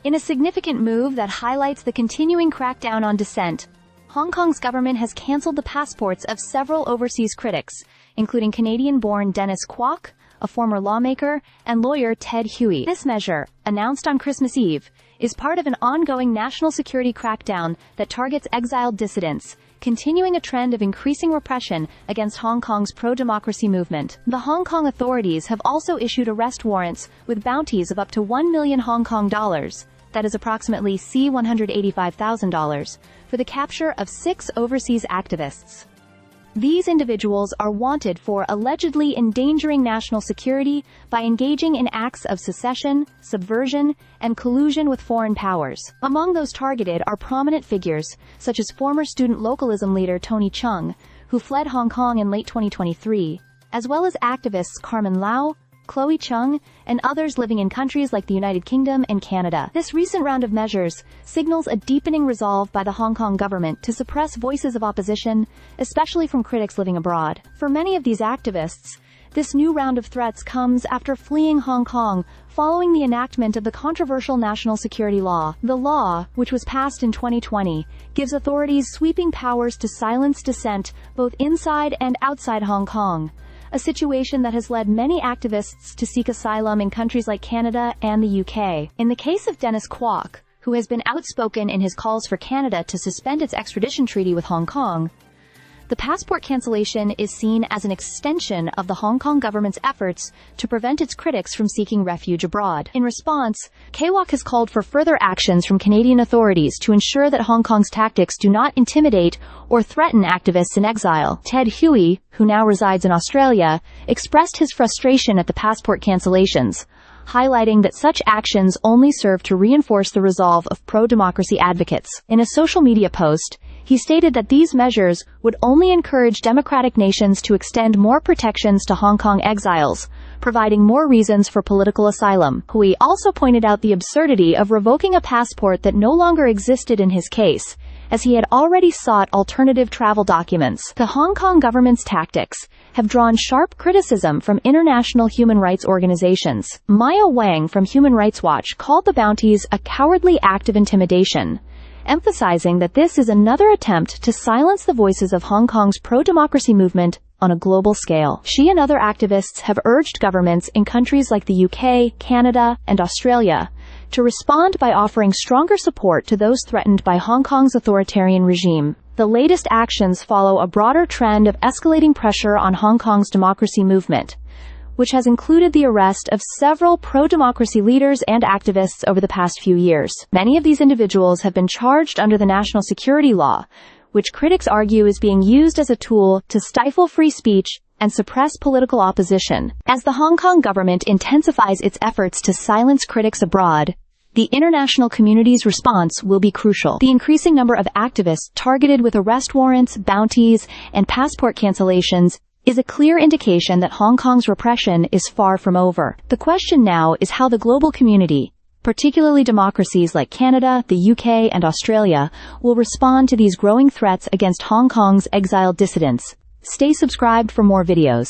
In a significant move that highlights the continuing crackdown on dissent, Hong Kong's government has cancelled the passports of several overseas critics, including Canadian-born Dennis Kwok, a former lawmaker, and lawyer Ted Hui. This measure, announced on Christmas Eve, is part of an ongoing national security crackdown that targets exiled dissidents, continuing a trend of increasing repression against Hong Kong's pro-democracy movement. The Hong Kong authorities have also issued arrest warrants with bounties of up to 1 million Hong Kong dollars, that is approximately $185,000, for the capture of 6 overseas activists. These individuals are wanted for allegedly endangering national security by engaging in acts of secession, subversion, and collusion with foreign powers. Among those targeted are prominent figures, such as former student localism leader Tony Chung, who fled Hong Kong in late 2023, as well as activists Carmen Lau, Chloe Chung, and others living in countries like the United Kingdom and Canada. This recent round of measures signals a deepening resolve by the Hong Kong government to suppress voices of opposition, especially from critics living abroad. For many of these activists, this new round of threats comes after fleeing Hong Kong following the enactment of the controversial national security law. The law, which was passed in 2020, gives authorities sweeping powers to silence dissent both inside and outside Hong Kong, a situation that has led many activists to seek asylum in countries like Canada and the UK. In the case of Dennis Kwok, who has been outspoken in his calls for Canada to suspend its extradition treaty with Hong Kong, the passport cancellation is seen as an extension of the Hong Kong government's efforts to prevent its critics from seeking refuge abroad. In response, Kwok has called for further actions from Canadian authorities to ensure that Hong Kong's tactics do not intimidate or threaten activists in exile. Ted Hui, who now resides in Australia, expressed his frustration at the passport cancellations, highlighting that such actions only serve to reinforce the resolve of pro-democracy advocates. In a social media post, he stated that these measures would only encourage democratic nations to extend more protections to Hong Kong exiles, providing more reasons for political asylum. Hui also pointed out the absurdity of revoking a passport that no longer existed in his case, as he had already sought alternative travel documents. The Hong Kong government's tactics have drawn sharp criticism from international human rights organizations. Maya Wang from Human Rights Watch called the bounties a cowardly act of intimidation, emphasizing that this is another attempt to silence the voices of Hong Kong's pro-democracy movement on a global scale. She and other activists have urged governments in countries like the UK, Canada, and Australia to respond by offering stronger support to those threatened by Hong Kong's authoritarian regime. The latest actions follow a broader trend of escalating pressure on Hong Kong's democracy movement, which has included the arrest of several pro-democracy leaders and activists over the past few years. Many of these individuals have been charged under the national security law, which critics argue is being used as a tool to stifle free speech and suppress political opposition. As the Hong Kong government intensifies its efforts to silence critics abroad, the international community's response will be crucial. The increasing number of activists targeted with arrest warrants, bounties, and passport cancellations is a clear indication that Hong Kong's repression is far from over. The question now is how the global community, particularly democracies like Canada, the UK, and Australia, will respond to these growing threats against Hong Kong's exiled dissidents. Stay subscribed for more videos.